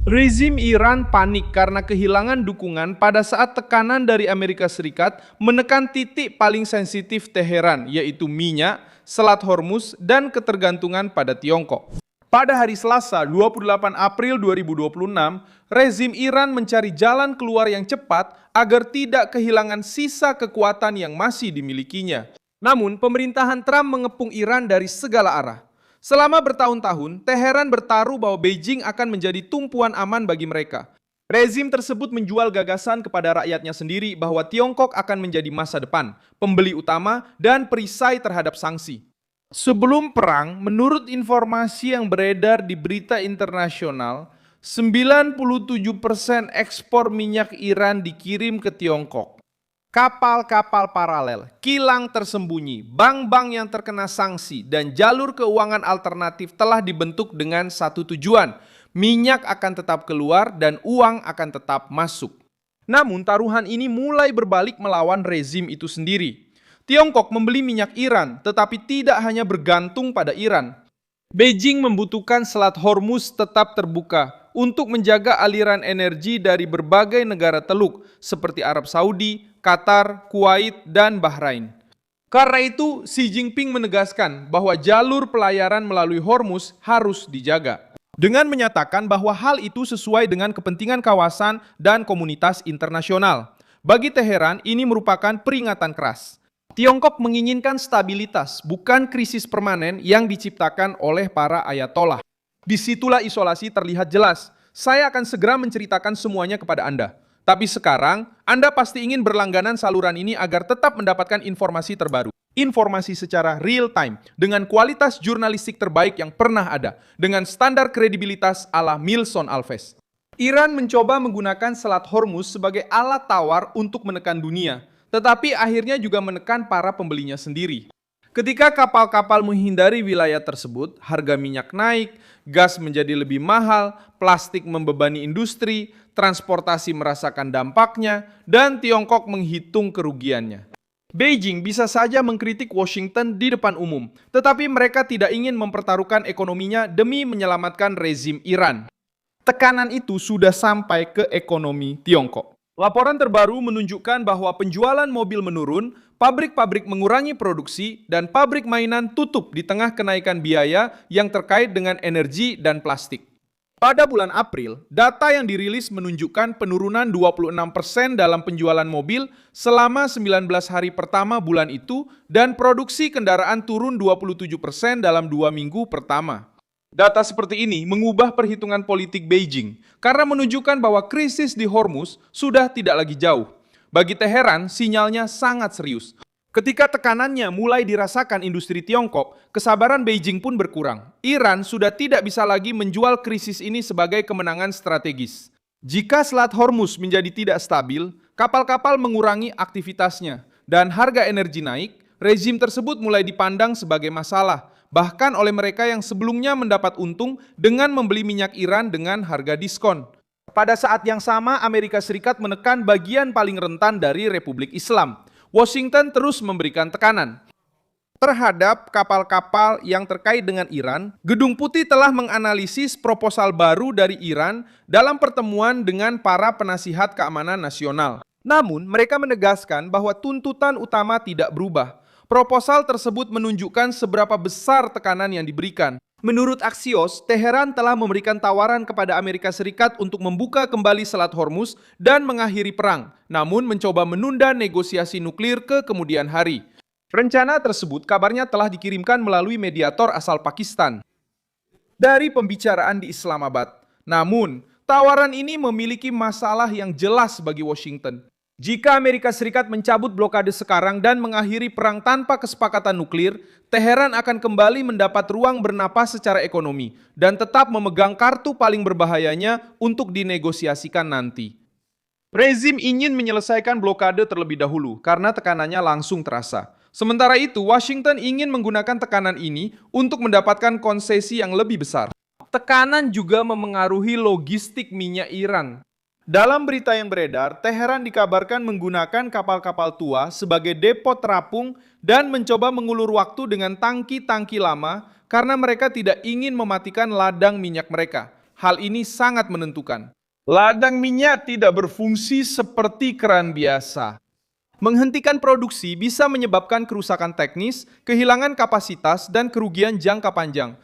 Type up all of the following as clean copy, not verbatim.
Rezim Iran panik karena kehilangan dukungan pada saat tekanan dari Amerika Serikat menekan titik paling sensitif Teheran, yaitu minyak, Selat Hormuz, dan ketergantungan pada Tiongkok. Pada hari Selasa, 28 April 2026, rezim Iran mencari jalan keluar yang cepat agar tidak kehilangan sisa kekuatan yang masih dimilikinya. Namun, pemerintahan Trump mengepung Iran dari segala arah. Selama bertahun-tahun, Teheran bertaruh bahwa Beijing akan menjadi tumpuan aman bagi mereka. Rezim tersebut menjual gagasan kepada rakyatnya sendiri bahwa Tiongkok akan menjadi masa depan, pembeli utama, dan perisai terhadap sanksi. Sebelum perang, menurut informasi yang beredar di berita internasional, 97% ekspor minyak Iran dikirim ke Tiongkok. Kapal-kapal paralel, kilang tersembunyi, bank-bank yang terkena sanksi, dan jalur keuangan alternatif telah dibentuk dengan satu tujuan: minyak akan tetap keluar dan uang akan tetap masuk. Namun taruhan ini mulai berbalik melawan rezim itu sendiri. Tiongkok membeli minyak Iran, tetapi tidak hanya bergantung pada Iran. Beijing membutuhkan Selat Hormuz tetap terbuka untuk menjaga aliran energi dari berbagai negara Teluk seperti Arab Saudi, Qatar, Kuwait, dan Bahrain. Karena itu, Xi Jinping menegaskan bahwa jalur pelayaran melalui Hormuz harus dijaga, dengan menyatakan bahwa hal itu sesuai dengan kepentingan kawasan dan komunitas internasional. Bagi Teheran, ini merupakan peringatan keras. Tiongkok menginginkan stabilitas, bukan krisis permanen yang diciptakan oleh para ayatollah. Disitulah isolasi terlihat jelas. Saya akan segera menceritakan semuanya kepada Anda. Tapi sekarang, Anda pasti ingin berlangganan saluran ini agar tetap mendapatkan informasi terbaru. Informasi secara real time, dengan kualitas jurnalistik terbaik yang pernah ada, dengan standar kredibilitas ala Milson Alves. Iran mencoba menggunakan Selat Hormuz sebagai alat tawar untuk menekan dunia, tetapi akhirnya juga menekan para pembelinya sendiri. Ketika kapal-kapal menghindari wilayah tersebut, harga minyak naik, gas menjadi lebih mahal, plastik membebani industri, transportasi merasakan dampaknya, dan Tiongkok menghitung kerugiannya. Beijing bisa saja mengkritik Washington di depan umum, tetapi mereka tidak ingin mempertaruhkan ekonominya demi menyelamatkan rezim Iran. Tekanan itu sudah sampai ke ekonomi Tiongkok. Laporan terbaru menunjukkan bahwa penjualan mobil menurun, pabrik-pabrik mengurangi produksi, dan pabrik mainan tutup di tengah kenaikan biaya yang terkait dengan energi dan plastik. Pada bulan April, data yang dirilis menunjukkan penurunan 26% dalam penjualan mobil selama 19 hari pertama bulan itu, dan produksi kendaraan turun 27% dalam 2 minggu pertama. Data seperti ini mengubah perhitungan politik Beijing karena menunjukkan bahwa krisis di Hormuz sudah tidak lagi jauh. Bagi Teheran, sinyalnya sangat serius. Ketika tekanannya mulai dirasakan industri Tiongkok, kesabaran Beijing pun berkurang. Iran sudah tidak bisa lagi menjual krisis ini sebagai kemenangan strategis. Jika Selat Hormuz menjadi tidak stabil, kapal-kapal mengurangi aktivitasnya, dan harga energi naik, rezim tersebut mulai dipandang sebagai masalah, bahkan oleh mereka yang sebelumnya mendapat untung dengan membeli minyak Iran dengan harga diskon. Pada saat yang sama, Amerika Serikat menekan bagian paling rentan dari Republik Islam. Washington terus memberikan tekanan terhadap kapal-kapal yang terkait dengan Iran. Gedung Putih telah menganalisis proposal baru dari Iran dalam pertemuan dengan para penasihat keamanan nasional. Namun, mereka menegaskan bahwa tuntutan utama tidak berubah. Proposal tersebut menunjukkan seberapa besar tekanan yang diberikan. Menurut Axios, Teheran telah memberikan tawaran kepada Amerika Serikat untuk membuka kembali Selat Hormuz dan mengakhiri perang, namun mencoba menunda negosiasi nuklir ke kemudian hari. Rencana tersebut kabarnya telah dikirimkan melalui mediator asal Pakistan dari pembicaraan di Islamabad. Namun, tawaran ini memiliki masalah yang jelas bagi Washington. Jika Amerika Serikat mencabut blokade sekarang dan mengakhiri perang tanpa kesepakatan nuklir, Teheran akan kembali mendapat ruang bernapas secara ekonomi dan tetap memegang kartu paling berbahayanya untuk dinegosiasikan nanti. Rezim ingin menyelesaikan blokade terlebih dahulu karena tekanannya langsung terasa. Sementara itu, Washington ingin menggunakan tekanan ini untuk mendapatkan konsesi yang lebih besar. Tekanan juga memengaruhi logistik minyak Iran. Dalam berita yang beredar, Teheran dikabarkan menggunakan kapal-kapal tua sebagai depo terapung dan mencoba mengulur waktu dengan tangki-tangki lama karena mereka tidak ingin mematikan ladang minyak mereka. Hal ini sangat menentukan. Ladang minyak tidak berfungsi seperti keran biasa. Menghentikan produksi bisa menyebabkan kerusakan teknis, kehilangan kapasitas, dan kerugian jangka panjang.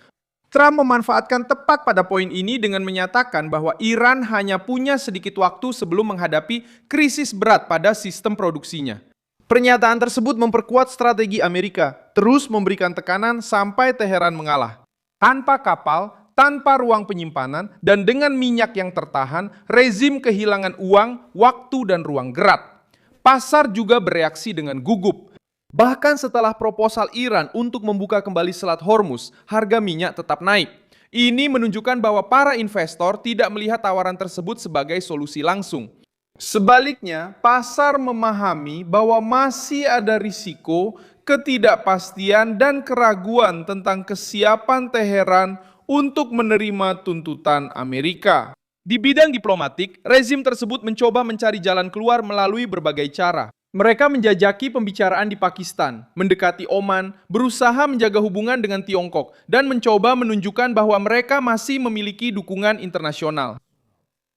Trump memanfaatkan tepat pada poin ini dengan menyatakan bahwa Iran hanya punya sedikit waktu sebelum menghadapi krisis berat pada sistem produksinya. Pernyataan tersebut memperkuat strategi Amerika, terus memberikan tekanan sampai Teheran mengalah. Tanpa kapal, tanpa ruang penyimpanan, dan dengan minyak yang tertahan, rezim kehilangan uang, waktu, dan ruang gerak. Pasar juga bereaksi dengan gugup. Bahkan setelah proposal Iran untuk membuka kembali Selat Hormuz, harga minyak tetap naik. Ini menunjukkan bahwa para investor tidak melihat tawaran tersebut sebagai solusi langsung. Sebaliknya, pasar memahami bahwa masih ada risiko, ketidakpastian, dan keraguan tentang kesiapan Teheran untuk menerima tuntutan Amerika. Di bidang diplomatik, rezim tersebut mencoba mencari jalan keluar melalui berbagai cara. Mereka menjajaki pembicaraan di Pakistan, mendekati Oman, berusaha menjaga hubungan dengan Tiongkok, dan mencoba menunjukkan bahwa mereka masih memiliki dukungan internasional.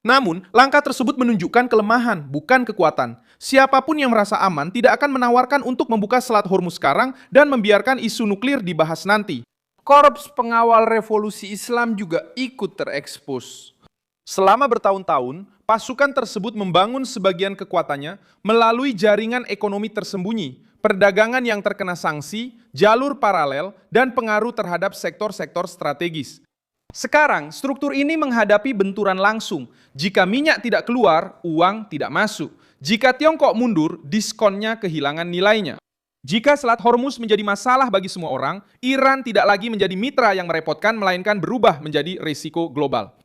Namun, langkah tersebut menunjukkan kelemahan, bukan kekuatan. Siapapun yang merasa aman tidak akan menawarkan untuk membuka Selat Hormuz sekarang dan membiarkan isu nuklir dibahas nanti. Korps pengawal revolusi Islam juga ikut terekspos. Selama bertahun-tahun, pasukan tersebut membangun sebagian kekuatannya melalui jaringan ekonomi tersembunyi, perdagangan yang terkena sanksi, jalur paralel, dan pengaruh terhadap sektor-sektor strategis. Sekarang, struktur ini menghadapi benturan langsung. Jika minyak tidak keluar, uang tidak masuk. Jika Tiongkok mundur, diskonnya kehilangan nilainya. Jika Selat Hormuz menjadi masalah bagi semua orang, Iran tidak lagi menjadi mitra yang merepotkan, melainkan berubah menjadi risiko global.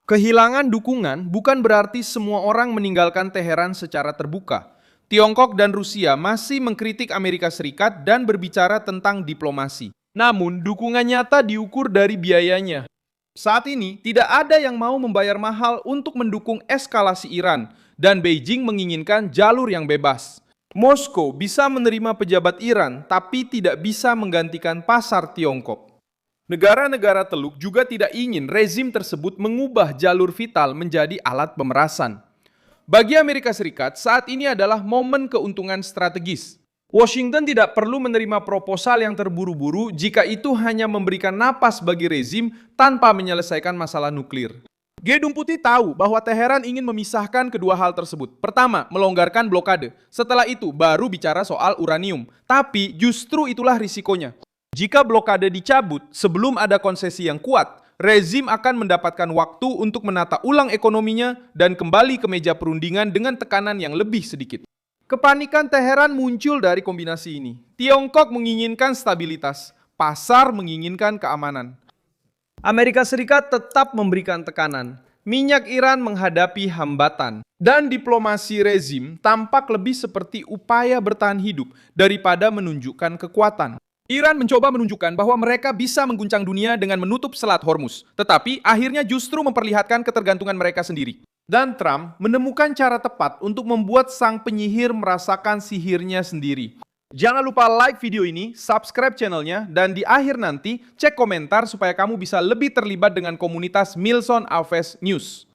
Kehilangan dukungan bukan berarti semua orang meninggalkan Teheran secara terbuka. Tiongkok dan Rusia masih mengkritik Amerika Serikat dan berbicara tentang diplomasi. Namun, dukungan nyata diukur dari biayanya. Saat ini, tidak ada yang mau membayar mahal untuk mendukung eskalasi Iran, dan Beijing menginginkan jalur yang bebas. Moskow bisa menerima pejabat Iran, tapi tidak bisa menggantikan pasar Tiongkok. Negara-negara Teluk juga tidak ingin rezim tersebut mengubah jalur vital menjadi alat pemerasan. Bagi Amerika Serikat, saat ini adalah momen keuntungan strategis. Washington tidak perlu menerima proposal yang terburu-buru jika itu hanya memberikan napas bagi rezim tanpa menyelesaikan masalah nuklir. Gedung Putih tahu bahwa Teheran ingin memisahkan kedua hal tersebut. Pertama, melonggarkan blokade. Setelah itu, baru bicara soal uranium. Tapi justru itulah risikonya. Jika blokade dicabut sebelum ada konsesi yang kuat, rezim akan mendapatkan waktu untuk menata ulang ekonominya dan kembali ke meja perundingan dengan tekanan yang lebih sedikit. Kepanikan Teheran muncul dari kombinasi ini. Tiongkok menginginkan stabilitas, pasar menginginkan keamanan. Amerika Serikat tetap memberikan tekanan. Minyak Iran menghadapi hambatan. Dan diplomasi rezim tampak lebih seperti upaya bertahan hidup daripada menunjukkan kekuatan. Iran mencoba menunjukkan bahwa mereka bisa mengguncang dunia dengan menutup Selat Hormuz, tetapi akhirnya justru memperlihatkan ketergantungan mereka sendiri. Dan Trump menemukan cara tepat untuk membuat sang penyihir merasakan sihirnya sendiri. Jangan lupa like video ini, subscribe channelnya, dan di akhir nanti cek komentar supaya kamu bisa lebih terlibat dengan komunitas Milson Alves News.